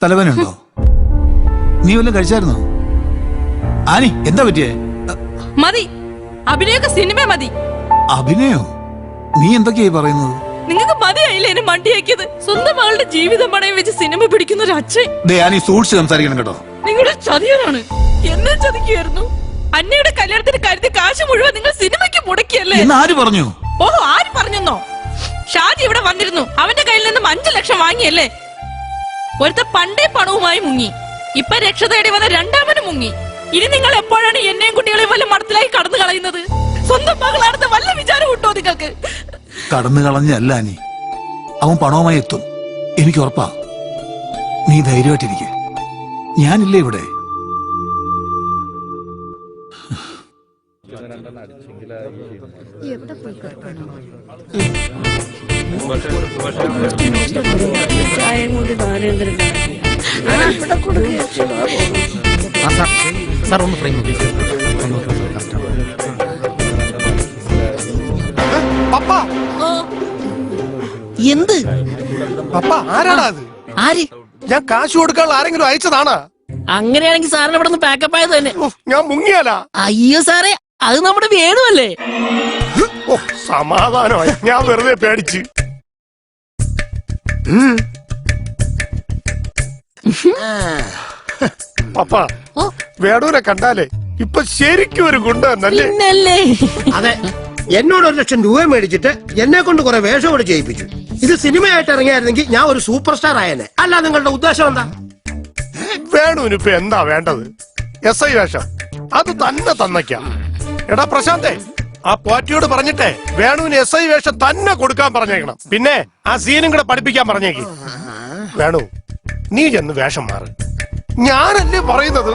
തലവേനുണ്ടോ? നീ വല്ലതും കഴിച്ചായിരുന്നോ? ആനി എന്താ പറ്റിയേ? മതി, അഭിനയൊക്കെ സിനിമ മതി. അഭിനയോ? നീ എന്തൊക്കെയായി പറയുന്നത്? നിങ്ങൾക്ക് മതിയായില്ലേ എന്നെ മണ്ടിയാക്കിയത്? സ്വന്തം മകളുടെ ജീവിതം പണയം വെച്ച് സിനിമ പിടിക്കുന്ന ഒരു അച്ഛൻ. ആനി സൂക്ഷിച്ച് സംസാരിക്കണം കേട്ടോ. നിങ്ങളുടെ ചതിയനാണ്. എന്നെ ചതിക്കുകയായിരുന്നു. അന്നയുടെ കല്യാണത്തിന് കരുതി കാശ് മുഴുവൻ നിങ്ങൾ സിനിമയ്ക്ക് മുടക്കിയല്ലേ? ആര് പറഞ്ഞു? ഓഹോ, ആര് പറഞ്ഞെന്നോ? ഷാജി ഇവിടെ വന്നിരുന്നു. അവന്റെ കയ്യിൽ നിന്നും 5 ലക്ഷം വാങ്ങിയല്ലേ? ഒരുത്ത പണ്ടേ പണവുമായി മുങ്ങി. ഇപ്പൊ രക്ഷ തേടി വന്ന രണ്ടാമനും മുങ്ങി. ഇനി നിങ്ങൾ എപ്പോഴാണ് എന്നെയും കുട്ടികളെയും വല്ല മടത്തിലായി കടന്നു കളയുന്നത്? സ്വന്തം മകളാണെന്ന് വല്ല വിചാരം കിട്ടോ നിങ്ങൾക്ക്? കടന്നു കളഞ്ഞല്ല ആനി, അവൻ പണവുമായി എത്തും, എനിക്ക് ഉറപ്പാ. നീ ധൈര്യമായിട്ടിരിക്കെ, ഞാനില്ലേ ഇവിടെ. എന്ത് പപ്പ ആരാടാ അത്? ആര്? ഞാൻ കാശ് കൊടുക്കാനുള്ള ആരെങ്കിലും അയച്ചതാണാ? അങ്ങനെയാണെങ്കിൽ സാറിന് ഇവിടെ നിന്ന് പാക്കപ്പ് ആയത് തന്നെ. ഞാൻ മുങ്ങിയാലാ? അയ്യോ സാറേ, അത് നമ്മുടെ വേണുവല്ലേ? ഓ സമാധാനമായി, ഞാൻ വെറുതെ പേടിച്ച്. പപ്പ വേണൂരെ കണ്ടാലേ ഇപ്പൊ ശരിക്കും ഒരു ഗുണ്ടല്ലേ? പിന്നല്ലേ. അതെ, എന്നോട് 1 ലക്ഷം രൂപ മേടിച്ചിട്ട് എന്നെ കൊണ്ട് കുറെ വേഷം കൂടെ ചെയ്യിപ്പിച്ചു. ഇത് സിനിമയായിട്ട് ഇറങ്ങിയായിരുന്നെങ്കിൽ ഞാൻ ഒരു സൂപ്പർ സ്റ്റാർ ആയേനെ. അല്ല, നിങ്ങളുടെ ഉദ്ദേശം എന്താ? വേണുവിന് ഇപ്പൊ എന്താ വേണ്ടത്? SI വേഷം അത് തന്നെ തന്നയ്ക്കാം. എടാ പ്രശാന്തേ, ആ പോറ്റിയോട് പറഞ്ഞിട്ടേ വേണുവിന് SI വേഷം തന്നെ കൊടുക്കാൻ പറഞ്ഞേക്കണം. പിന്നെ ആ സീനും കൂടെ പഠിപ്പിക്കാൻ പറഞ്ഞേക്ക്. വേണു, നീ ചെന്ന് വേഷം മാറ്. ഞാനല്ലേ പറയുന്നത്,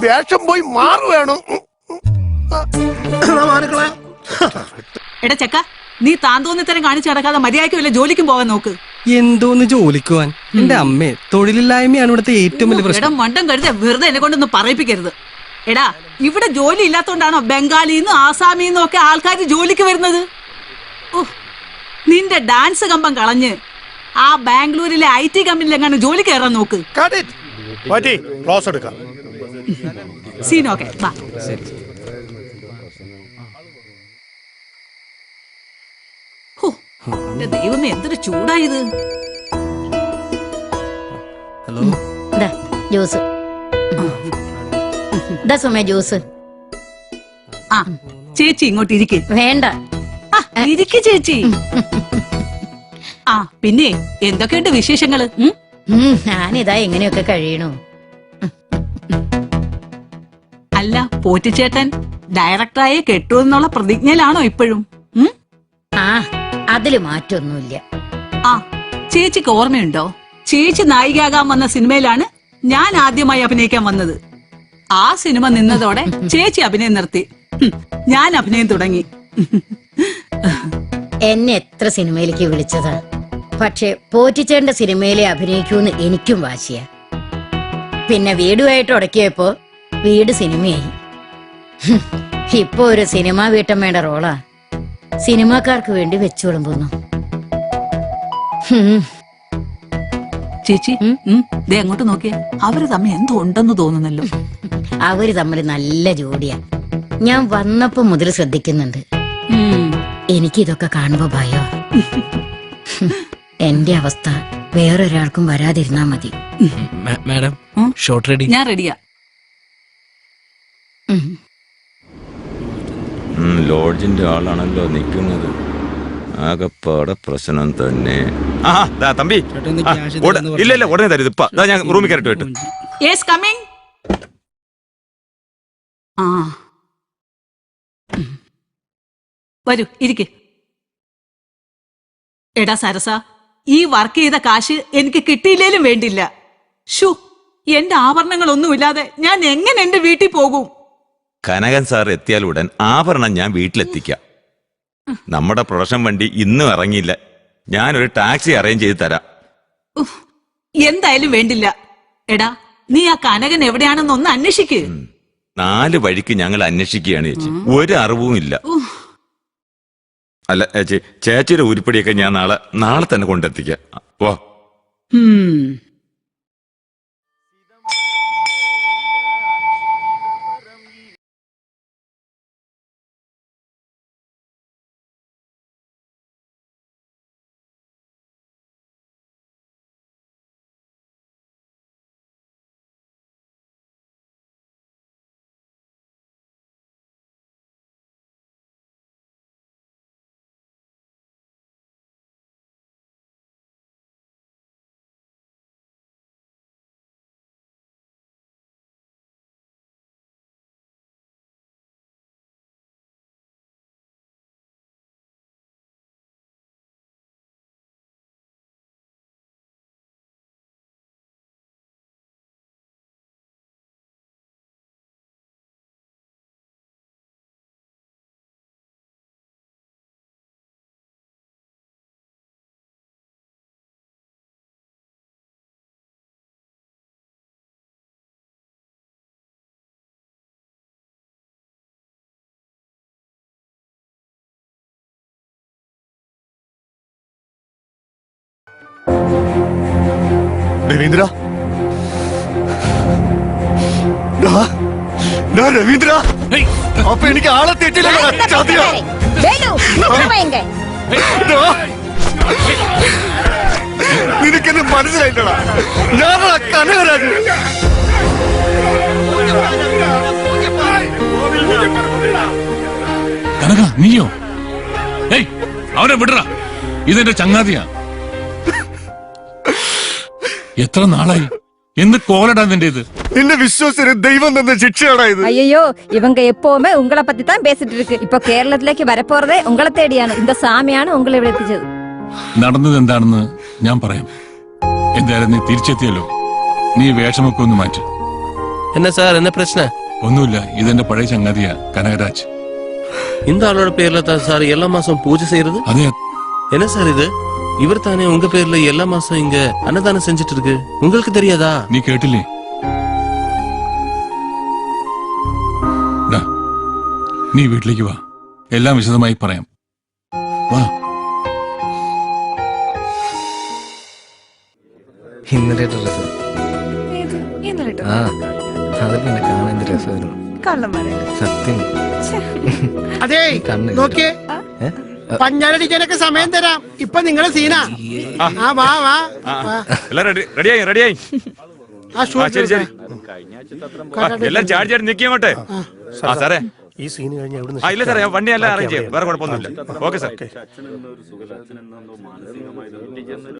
വേഷം പോയി മാറു. വേണു എടാ ചെക്ക, നീ താന്തോന്നിത്തരം കാണിച്ചു നടക്കാതെ മര്യാദയ്ക്ക് വല്ല ജോലിക്കും പോകാൻ നോക്ക്. എന്തോന്ന് ജോലിക്കുവാൻ? എന്റെ അമ്മേ, തൊഴിലില്ലായ്മയാണ് ഇവിടുത്തെ ഏറ്റവും വലിയ പ്രശ്നം. എടാ മണ്ടം കരുത വെറുതെ എന്നെ കൊണ്ടൊന്നും പറയിപ്പിക്കരുത്. എടാ, ഇവിടെ ജോലി ഇല്ലാത്തോണ്ടാണോ ബംഗാളിന്നും ആസാമിന്നും ഒക്കെ ആൾക്കാർ ജോലിക്ക് വരുന്നത്? നിന്റെ ഡാൻസ് കമ്പം കളഞ്ഞ് ആ ബാംഗ്ലൂരിലെ IT കമ്പനിയിൽ എങ്ങനെ ജോലി കയറാൻ നോക്ക്. ക്ലോസ് എടുക്കാം. സീനോക്കെ വാ. എന്റെ ദൈവമേ, എന്തൊരു ചൂടായത്. Hello, juice. സുമേ ജ്യൂസ്. ആ ചേച്ചി ഇങ്ങോട്ട് ഇരിക്കേ. വേണ്ട, ഇരിക്ക് ചേച്ചി. ആ പിന്നെ എന്തൊക്കെയുണ്ട് വിശേഷങ്ങള്? ഞാനിതാ എങ്ങനെയൊക്കെ കഴിയണു. അല്ല, പോറ്റിച്ചേട്ടൻ ഡയറക്ടറായി കെട്ടുമെന്നുള്ള പ്രതിജ്ഞയിലാണോ ഇപ്പോഴും? ആ, അതില് മാറ്റൊന്നുമില്ല. ആ ചേച്ചിക്ക് ഓർമ്മയുണ്ടോ, ചേച്ചി നായികയാകാൻ വന്ന സിനിമയിലാണ് ഞാൻ ആദ്യമായി അഭിനയിക്കാൻ വന്നത്. ആ സിനിമ നിന്നതോടെ ചേച്ചി അഭിനയം നിർത്തി, ഞാൻ അഭിനയം തുടങ്ങി. എന്നെ എത്ര സിനിമയിലേക്ക് വിളിച്ചതാ, പക്ഷെ പോറ്റിച്ചേണ്ട സിനിമയിലെ അഭിനയിക്കൂന്ന് എനിക്കും വാശിയ. പിന്നെ വീടുമായിട്ട് ഉടക്കിയപ്പോ വീട് സിനിമയായി. ഇപ്പൊ ഒരു സിനിമാ വീട്ടമ്മയുടെ റോളാ സിനിമാക്കാർക്ക് വേണ്ടി വെച്ചു വിളമ്പുന്നു. ചേച്ചി ദേ അങ്ങോട്ട് നോക്കിയേ, അവര് തമ്മിൽ എന്തോ ഉണ്ടെന്ന് തോന്നുന്നല്ലോ. അവര് തമ്മിൽ നല്ല ജോഡിയാ. ഞാൻ വന്നപ്പോ മുതൽ ശ്രദ്ധിക്കുന്നുണ്ട്. എനിക്കിതൊക്കെ കാണുമ്പോ ഭയോ. എന്റെ അവസ്ഥ വേറൊരാൾക്കും വരാതിരുന്നാ മതി. Madam shot ready? ഞാൻ റെഡിയാ. ലോഡ്ജിന്റെ ആളാണല്ലോ നിൽക്കുന്നത്. ആകപ്പാടെ പ്രശ്നം തന്നെ. തമ്പി ഇല്ല ഉടനെ തരും. ഇപ്പൊ ഞാൻ റൂമിൽ കയറിട്ട് വിട്ടു. Yes coming. ആ വരൂ, ഇരിക്ക്. എടാ സരസ, ഈ വർക്ക് ചെയ്ത കാശ് എനിക്ക് കിട്ടിയില്ലേലും വേണ്ടില്ല. ഷു, എന്റെ ആഭരണങ്ങളൊന്നുമില്ലാതെ ഞാൻ എങ്ങനെ എന്റെ വീട്ടിൽ പോകും? കനകൻ സാർ എത്തിയാൽ ഉടൻ ആഭരണം ഞാൻ വീട്ടിലെത്തിക്കാം. നമ്മുടെ പ്രൊഡക്ഷൻ വണ്ടി ഇന്നും ഇറങ്ങിയില്ല. ഞാനൊരു ടാക്സി അറേഞ്ച് ചെയ്ത് തരാം. എന്തായാലും വേണ്ടില്ല. എടാ, നീ ആ കനകൻ എവിടെയാണെന്ന് ഒന്ന് അന്വേഷിക്ക്. 4 വഴിക്ക് ഞങ്ങൾ അന്വേഷിക്കുകയാണ് ചേച്ചി, ഒരു അറിവും ഇല്ല. അല്ല ചേച്ചി, ചേച്ചിയുടെ ഉരുപ്പടിയൊക്കെ ഞാൻ നാളെ തന്നെ കൊണ്ടെത്തിക്കാം. രവീന്ദ്ര രവീന്ദ്ര അപ്പൊ എനിക്ക് ആളെ തെറ്റില്ല ചതിയോ നിനക്കെന്നെ മനസ്സിലായിട്ടടാ ഞാനാ കനകരാജ് കനക നീയോ ഏയ് അവനെ വിടറ ഇതെന്റെ ചങ്ങാതിയാ എത്ര നാളായി എന്ത് കോലടാ നിന്റെ ഇത് നിന്നെ വിശ്വസിന് ദൈവം തന്ന ശിക്ഷയാടാ ഇത് ஐயோ இவங்க எப்பவுமே உங்களை பத்தி தான் பேசிட்டு இருக்கு இப்ப கேரளத்திലേക്ക് வரப்போறதே உங்களை தேடிയാണ് இந்த சாமிയാണ് உங்களை ഇവിടെ എത്തിച്ചത് നടന്നത് എന്താണെന്ന് ഞാൻ പറയാം എന്തായാലും നീ തിരിച്ചെത്തിയല്ലോ നീ വേഷമൊക്കെ ഒന്ന് മാറ്റി എന്നാ സാർ എന്നാ പ്രശ്നം ഒന്നുമില്ല ഇതെന്റെ പഴയ ചങ്ങാതിയാ കനകരാജ് இந்த ஆளோட பேர்ல தான் சார் எல்லா மாசம் பூஜை செய்யறது അതെ என்ன சார் இது இவர் தானே உங்க பேர்ல எல்லா மாசம் இங்க அன்னதானம் செஞ்சுட்டு இருக்கு உங்களுக்கு தெரியாதா നീ കേട്ടില്ലേ ഡാ, നീ വീട്ടിലേക്ക് വാ എല്ലാം വിശദമായി പറയാം വാ ഇന്നലെ ഡ്രസ് ആ അത് പിന്നെ കാണാൻ എന്ത് രസമായിരുന്നു സത്യം അതെ നോക്കിയേ പഞ്ഞാലടിക്കാനൊക്കെ സമയം തരാം ഇപ്പൊ നിങ്ങളെ സീനാ ആ വാ വാ എല്ലാം റെഡിയായി റെഡിയായി ആ ഷൂട്ട് ശരി ശരി എല്ലാം ചാടി ചാടി നിൽക്കിയങ്ങോട്ടെ ആ സാറേ ഈ സീൻ കഴിഞ്ഞ എവിടെ ആ ഇല്ല സാറേ ഞാൻ വണ്ടി എല്ലാം അറേഞ്ച് ചെയ്യാം വേറെ കുഴപ്പമൊന്നുമില്ല ഓക്കെ സാർ